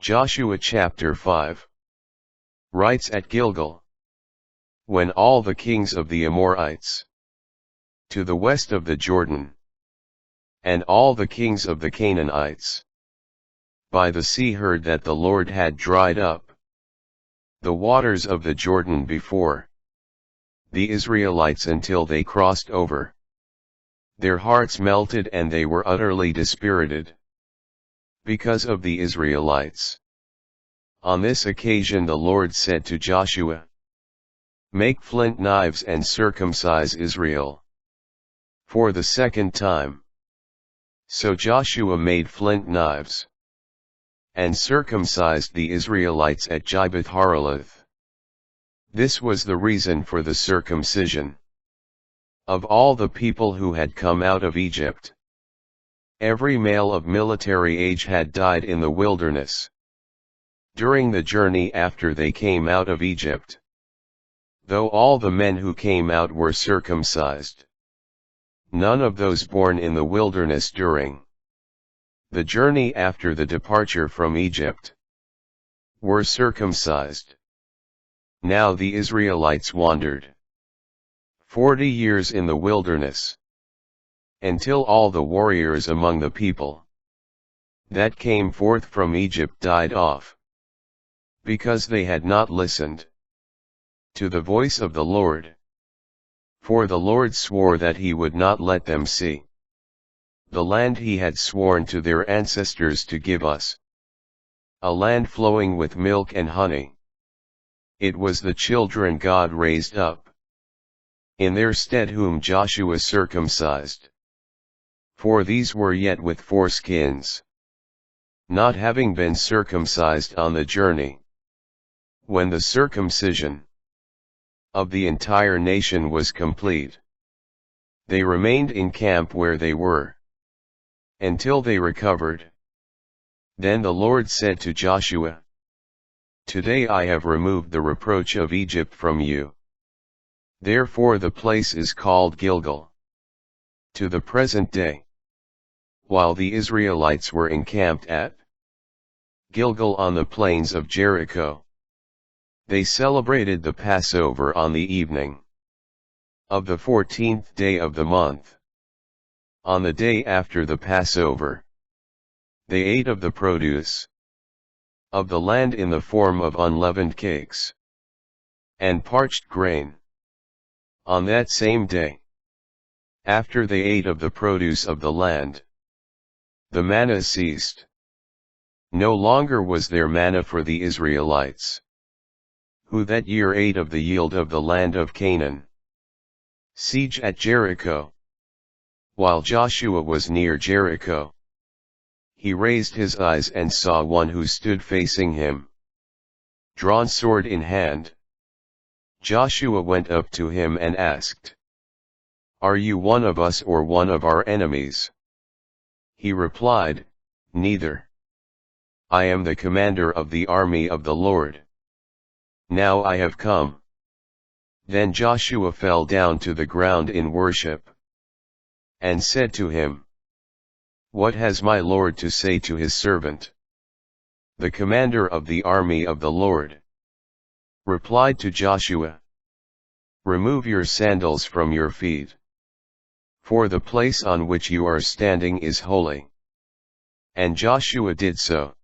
Joshua chapter 5 writes at Gilgal, when all the kings of the Amorites, to the west of the Jordan, and all the kings of the Canaanites, by the sea heard that the Lord had dried up the waters of the Jordan before the Israelites until they crossed over, their hearts melted and they were utterly dispirited because of the Israelites. On this occasion the Lord said to Joshua, make flint knives and circumcise Israel for the second time. So Joshua made flint knives and circumcised the Israelites at Gibeath Haraloth. This was the reason for the circumcision of all the people who had come out of Egypt. Every male of military age had died in the wilderness during the journey after they came out of Egypt, though all the men who came out were circumcised. None of those born in the wilderness during the journey after the departure from Egypt were circumcised. Now the Israelites wandered 40 years in the wilderness, until all the warriors among the people that came forth from Egypt died off, because they had not listened to the voice of the Lord. For the Lord swore that he would not let them see the land he had sworn to their ancestors to give us, a land flowing with milk and honey. It was the children God raised up in their stead whom Joshua circumcised. For these were yet with foreskins, not having been circumcised on the journey. When the circumcision of the entire nation was complete, they remained in camp where they were, until they recovered. Then the Lord said to Joshua, today I have removed the reproach of Egypt from you. Therefore the place is called Gilgal to the present day. While the Israelites were encamped at Gilgal on the plains of Jericho, they celebrated the Passover on the evening of the 14th day of the month. On the day after the Passover, they ate of the produce of the land in the form of unleavened cakes and parched grain. On that same day, after they ate of the produce of the land, the manna ceased. No longer was there manna for the Israelites, who that year ate of the yield of the land of Canaan. Siege at Jericho. While Joshua was near Jericho, he raised his eyes and saw one who stood facing him, drawn sword in hand. Joshua went up to him and asked, are you one of us or one of our enemies? He replied, neither. I am the commander of the army of the Lord. Now I have come. Then Joshua fell down to the ground in worship, and said to him, what has my Lord to say to his servant? The commander of the army of the Lord replied to Joshua, remove your sandals from your feet, for the place on which you are standing is holy. And Joshua did so.